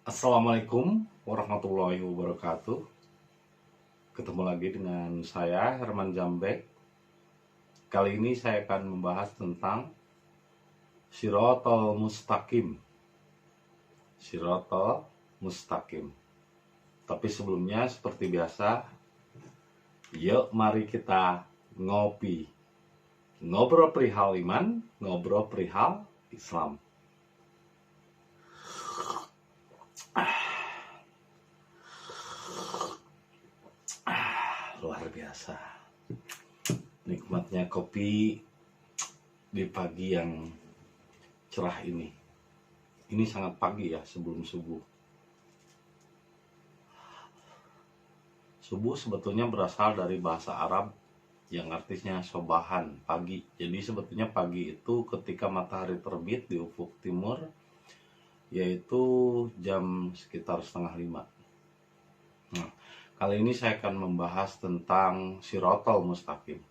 Assalamualaikum warahmatullahi wabarakatuh. Ketemu lagi dengan saya Herman Jambek. Kali ini saya akan membahas tentang Shirotol Mustaqim. Shirotol Mustaqim. Tapi sebelumnya seperti biasa, yuk mari kita ngopi. Ngobrol perihal iman, ngobrol perihal Islam. Luar biasa. Nikmatnya kopi di pagi yang cerah ini. Ini sangat pagi ya, sebelum subuh. Subuh sebetulnya berasal dari bahasa Arab yang artinya sobahan, pagi. Jadi sebetulnya pagi itu ketika matahari terbit di ufuk timur, yaitu jam sekitar 4:30. Nah, kali ini saya akan membahas tentang Shirotol Mustaqim,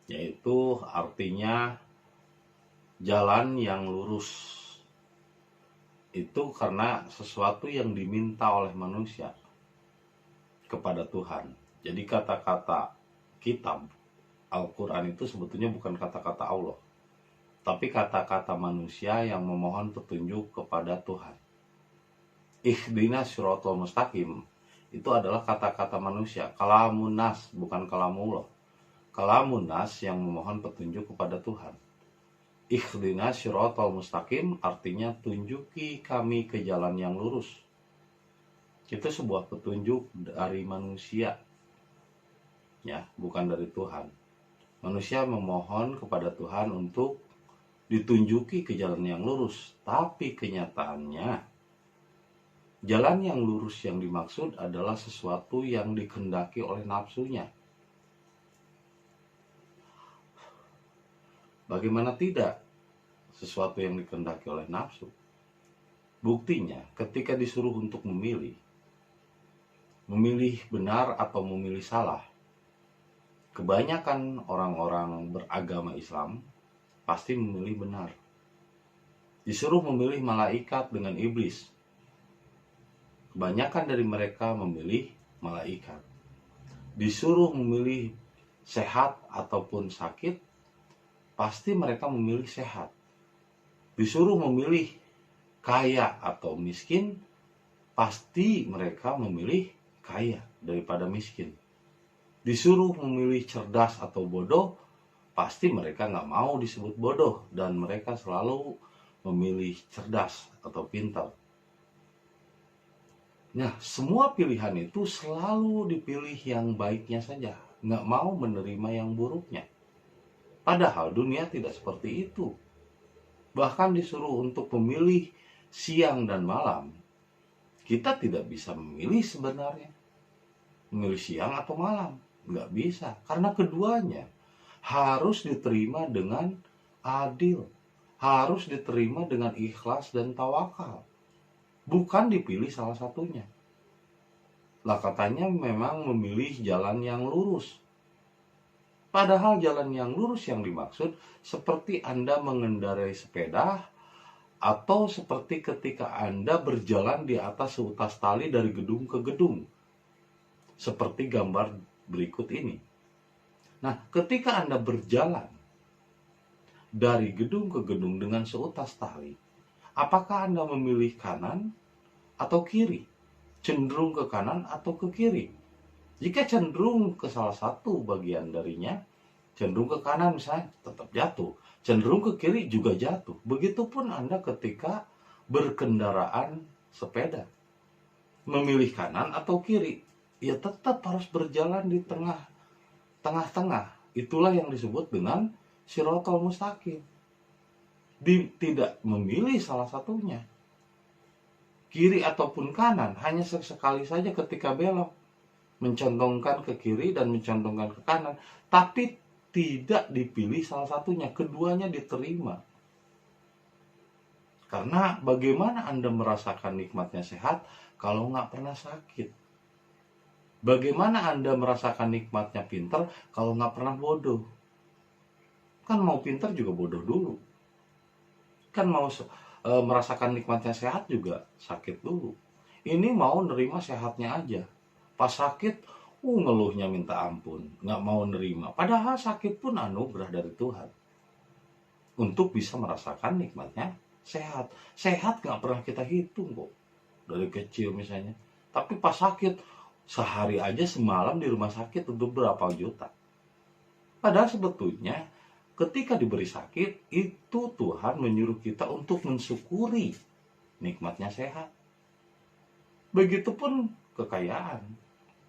yaitu artinya jalan yang lurus. Itu karena sesuatu yang diminta oleh manusia kepada Tuhan. Jadi kata-kata kitab Al-Quran itu sebetulnya bukan kata-kata Allah, tapi kata-kata manusia yang memohon petunjuk kepada Tuhan. Ihdinas siratal mustaqim itu adalah kata-kata manusia, kalamun nas, bukan kalamullah. Kalamun nas yang memohon petunjuk kepada Tuhan. Ihdinas siratal mustaqim artinya tunjuki kami ke jalan yang lurus. Itu sebuah petunjuk dari manusia, ya, bukan dari Tuhan. Manusia memohon kepada Tuhan untuk ditunjuki ke jalan yang lurus, tapi kenyataannya jalan yang lurus yang dimaksud adalah sesuatu yang dikehendaki oleh nafsunya. Bagaimana tidak sesuatu yang dikehendaki oleh nafsu? Buktinya ketika disuruh untuk memilih benar atau memilih salah, kebanyakan orang-orang beragama Islam pasti memilih benar. Disuruh memilih malaikat dengan iblis, kebanyakan dari mereka memilih malaikat. Disuruh memilih sehat ataupun sakit, pasti mereka memilih sehat. Disuruh memilih kaya atau miskin, pasti mereka memilih kaya daripada miskin. Disuruh memilih cerdas atau bodoh, pasti mereka nggak mau disebut bodoh dan mereka selalu memilih cerdas atau pintar. Nah, semua pilihan itu selalu dipilih yang baiknya saja, nggak mau menerima yang buruknya. Padahal dunia tidak seperti itu. Bahkan disuruh untuk memilih siang dan malam, kita tidak bisa memilih sebenarnya. Memilih siang atau malam, nggak bisa. Karena keduanya harus diterima dengan adil. Harus diterima dengan ikhlas dan tawakal. Bukan dipilih salah satunya. Lah katanya memang memilih jalan yang lurus. Padahal jalan yang lurus yang dimaksud seperti Anda mengendarai sepeda atau seperti ketika Anda berjalan di atas seutas tali dari gedung ke gedung. Seperti gambar berikut ini. Nah, ketika Anda berjalan dari gedung ke gedung dengan seutas tali, apakah Anda memilih kanan atau kiri? Cenderung ke kanan atau ke kiri? Jika cenderung ke salah satu bagian darinya, cenderung ke kanan misalnya, tetap jatuh. Cenderung ke kiri juga jatuh. Begitupun Anda ketika berkendaraan sepeda. Memilih kanan atau kiri, ya tetap harus berjalan di tengah-tengah. Itulah yang disebut dengan Shirotol Mustaqim. Tidak memilih salah satunya, kiri ataupun kanan, hanya sekali saja ketika belok mencondongkan ke kiri dan mencondongkan ke kanan, tapi tidak dipilih salah satunya, keduanya diterima. Karena bagaimana Anda merasakan nikmatnya sehat kalau nggak pernah sakit? Bagaimana Anda merasakan nikmatnya pintar kalau nggak pernah bodoh? Kan mau pintar juga bodoh dulu. Kan mau merasakan nikmatnya sehat juga sakit dulu. Ini mau nerima sehatnya aja. Pas sakit, ngeluhnya minta ampun, nggak mau nerima. Padahal sakit pun anugerah dari Tuhan untuk bisa merasakan nikmatnya sehat. Sehat nggak pernah kita hitung kok dari kecil misalnya. Tapi pas sakit, sehari aja semalam di rumah sakit untuk berapa juta. Padahal sebetulnya ketika diberi sakit, itu Tuhan menyuruh kita untuk mensyukuri nikmatnya sehat. Begitupun kekayaan.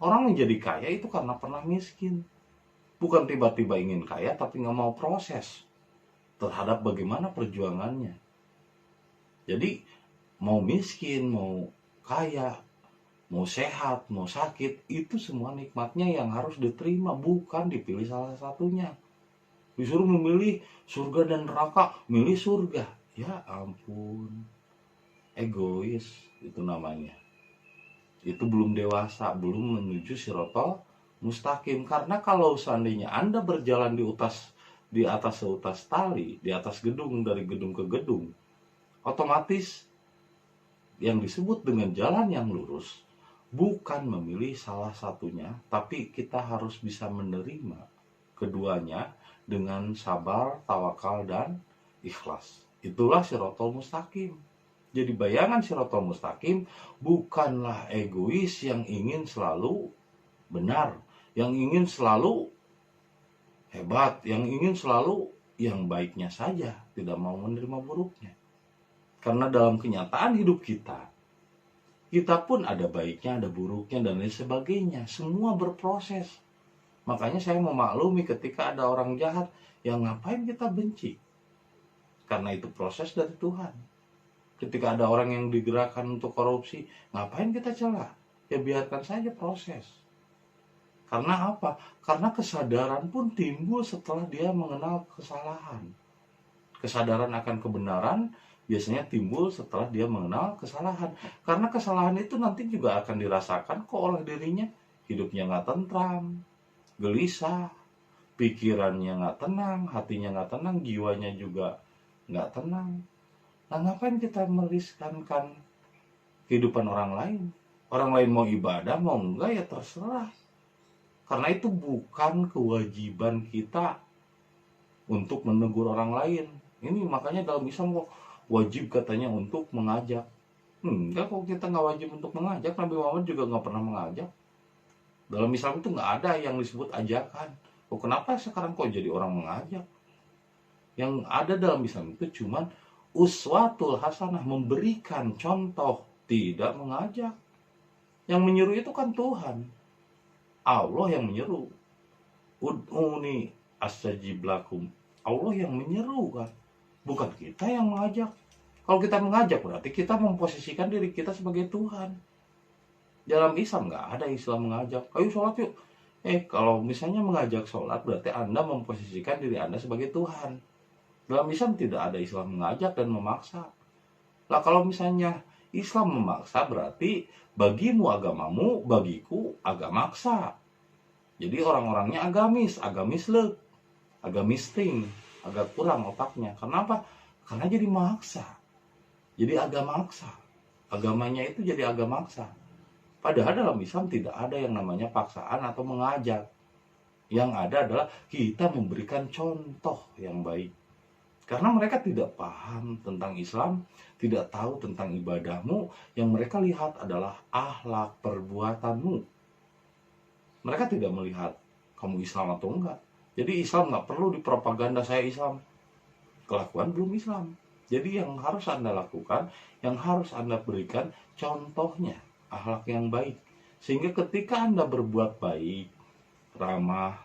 Orang menjadi kaya itu karena pernah miskin. Bukan tiba-tiba ingin kaya tapi nggak mau proses terhadap bagaimana perjuangannya. Jadi mau miskin, mau kaya, mau sehat, mau sakit, itu semua nikmatnya yang harus diterima, bukan dipilih salah satunya. Disuruh memilih surga dan neraka, milih surga. Ya ampun, egois itu namanya. Itu belum dewasa, belum menuju sirotol mustaqim. Karena kalau seandainya Anda berjalan di atas seutas tali, di atas gedung, dari gedung ke gedung, otomatis yang disebut dengan jalan yang lurus bukan memilih salah satunya, tapi kita harus bisa menerima keduanya dengan sabar, tawakal, dan ikhlas. Itulah sirotol mustaqim. Jadi bayangan sirotol mustaqim bukanlah egois yang ingin selalu benar, yang ingin selalu hebat, yang ingin selalu yang baiknya saja, tidak mau menerima buruknya. Karena dalam kenyataan hidup kita pun ada baiknya, ada buruknya, dan lain sebagainya. Semua berproses. Makanya saya memaklumi ketika ada orang jahat, yang ngapain kita benci? Karena itu proses dari Tuhan. Ketika ada orang yang digerakkan untuk korupsi, ngapain kita celah? Ya biarkan saja proses. Karena apa? Karena kesadaran pun timbul setelah dia mengenal kesalahan. Kesadaran akan kebenaran biasanya timbul setelah dia mengenal kesalahan. Karena kesalahan itu nanti juga akan dirasakan kok oleh dirinya. Hidupnya nggak tentram, gelisah, pikirannya nggak tenang, hatinya nggak tenang, jiwanya juga nggak tenang. Nah, ngapain kita meriskankan kehidupan orang lain? Orang lain mau ibadah, mau enggak ya terserah. Karena itu bukan kewajiban kita untuk menegur orang lain. Ini makanya dalam Islam kok wajib katanya untuk mengajak. Enggak, kok kita nggak wajib untuk mengajak. Nabi Muhammad juga nggak pernah mengajak. Dalam Islam itu nggak ada yang disebut ajakan. Kok kenapa sekarang kok jadi orang mengajak? Yang ada dalam Islam itu cuman uswatul hasanah, memberikan contoh, tidak mengajak. Yang menyuruh itu kan Tuhan. Allah yang menyeru. Ud'uni astajib lakum. Allah yang menyeru kan. Bukan kita yang mengajak. Kalau kita mengajak berarti kita memposisikan diri kita sebagai Tuhan. Dalam Islam nggak ada Islam mengajak. Ayo sholat yuk. Kalau misalnya mengajak sholat berarti Anda memposisikan diri Anda sebagai Tuhan. Dalam Islam tidak ada Islam mengajak dan memaksa. Lah kalau misalnya Islam memaksa berarti bagimu agamamu, bagiku agamaksa. Jadi orang-orangnya agamis agamisting, agak kurang otaknya. Kenapa? Karena jadi maksa. Jadi agak maksa. Agamanya itu jadi agak maksa. Padahal dalam Islam tidak ada yang namanya paksaan atau mengajak. Yang ada adalah kita memberikan contoh yang baik. Karena mereka tidak paham tentang Islam, tidak tahu tentang ibadahmu, yang mereka lihat adalah akhlak perbuatanmu. Mereka tidak melihat kamu Islam atau enggak. Jadi Islam nggak perlu dipropaganda saya Islam. Kelakuan belum Islam. Jadi yang harus Anda lakukan, yang harus Anda berikan contohnya, akhlak yang baik. Sehingga ketika Anda berbuat baik, ramah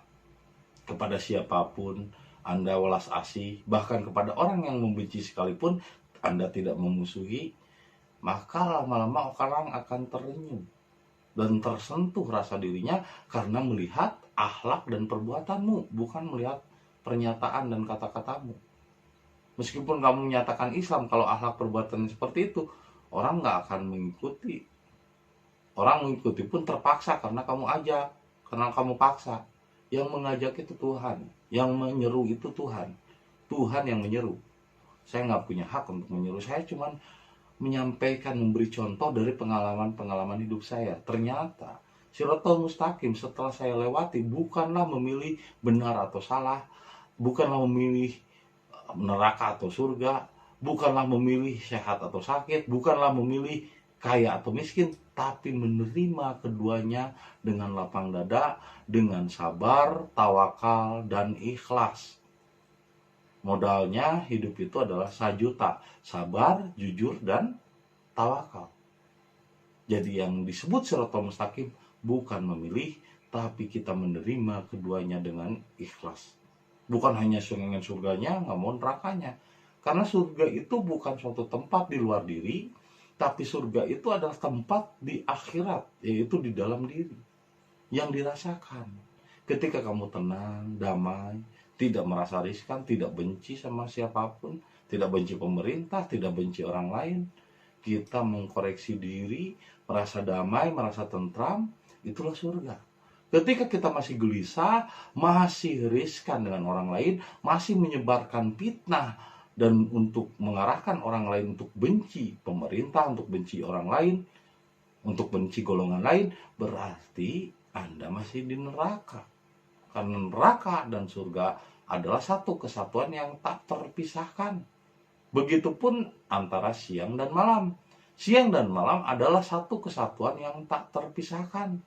kepada siapapun, Anda welas asih, bahkan kepada orang yang membenci sekalipun, Anda tidak memusuhi, maka lama-lama orang akan terenyuh dan tersentuh rasa dirinya karena melihat akhlak dan perbuatanmu, bukan melihat pernyataan dan kata-katamu. Meskipun kamu menyatakan Islam, kalau akhlak perbuatan seperti itu, orang nggak akan mengikuti. Orang mengikuti pun terpaksa karena kamu ajak, karena kamu paksa. Yang mengajak itu Tuhan, yang menyeru itu Tuhan. Tuhan yang menyeru. Saya nggak punya hak untuk menyuruh. Saya cuma menyampaikan, memberi contoh dari pengalaman-pengalaman hidup saya. Ternyata Siratal Mustaqim setelah saya lewati bukanlah memilih benar atau salah, bukanlah memilih neraka atau surga, bukanlah memilih sehat atau sakit, bukanlah memilih kaya atau miskin, tapi menerima keduanya dengan lapang dada, dengan sabar, tawakal, dan ikhlas. Modalnya hidup itu adalah 1 juta, sabar, jujur, dan tawakal. Jadi yang disebut Siratal Mustaqim bukan memilih, tapi kita menerima keduanya dengan ikhlas. Bukan hanya ingin surganya, nggak mau nerakanya. Karena surga itu bukan suatu tempat di luar diri, tapi surga itu adalah tempat di akhirat, yaitu di dalam diri, yang dirasakan. Ketika kamu tenang, damai, tidak merasa riskan, tidak benci sama siapapun, tidak benci pemerintah, tidak benci orang lain, kita mengkoreksi diri, merasa damai, merasa tentram, itulah surga. Ketika kita masih gelisah, masih riskan dengan orang lain, masih menyebarkan fitnah, dan untuk mengarahkan orang lain untuk benci pemerintah, untuk benci orang lain, untuk benci golongan lain, berarti Anda masih di neraka. Karena neraka dan surga adalah satu kesatuan yang tak terpisahkan. Begitupun antara siang dan malam. Siang dan malam adalah satu kesatuan yang tak terpisahkan.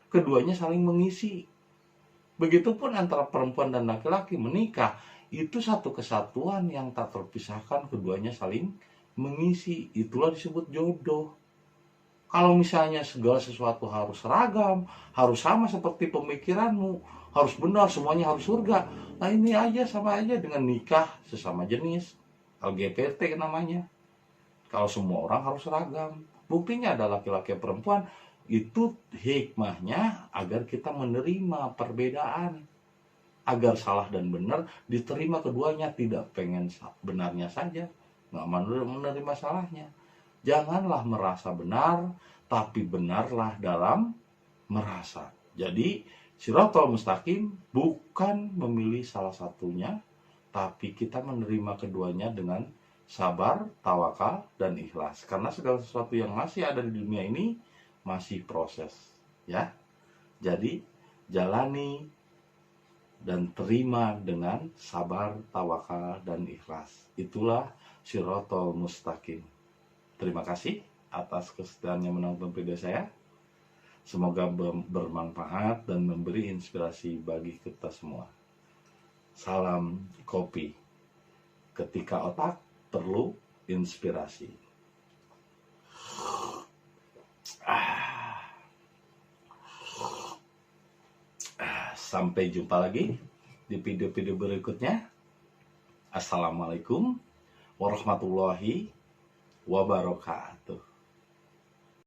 Keduanya saling mengisi. Begitupun antara perempuan dan laki-laki menikah, itu satu kesatuan yang tak terpisahkan, keduanya saling mengisi. Itulah disebut jodoh. Kalau misalnya segala sesuatu harus seragam, harus sama seperti pemikiranmu, harus benar, semuanya harus surga, nah ini aja sama aja dengan nikah sesama jenis, LGBT namanya. Kalau semua orang harus seragam, buktinya ada laki-laki dan perempuan. Itu hikmahnya agar kita menerima perbedaan, agar salah dan benar diterima keduanya, tidak pengen benarnya saja, nggak menerima salahnya. Janganlah merasa benar, tapi benarlah dalam merasa. Jadi Siratal Mustaqim bukan memilih salah satunya, tapi kita menerima keduanya dengan sabar, tawakal, dan ikhlas. Karena segala sesuatu yang masih ada di dunia ini masih proses, ya. Jadi jalani dan terima dengan sabar, tawakal, dan ikhlas. Itulah Siratal Mustaqim. Terima kasih atas kesediaannya menonton video saya. Semoga bermanfaat dan memberi inspirasi bagi kita semua. Salam kopi. Ketika otak perlu inspirasi. Sampai jumpa lagi di video-video berikutnya. Assalamualaikum warahmatullahi wabarakatuh.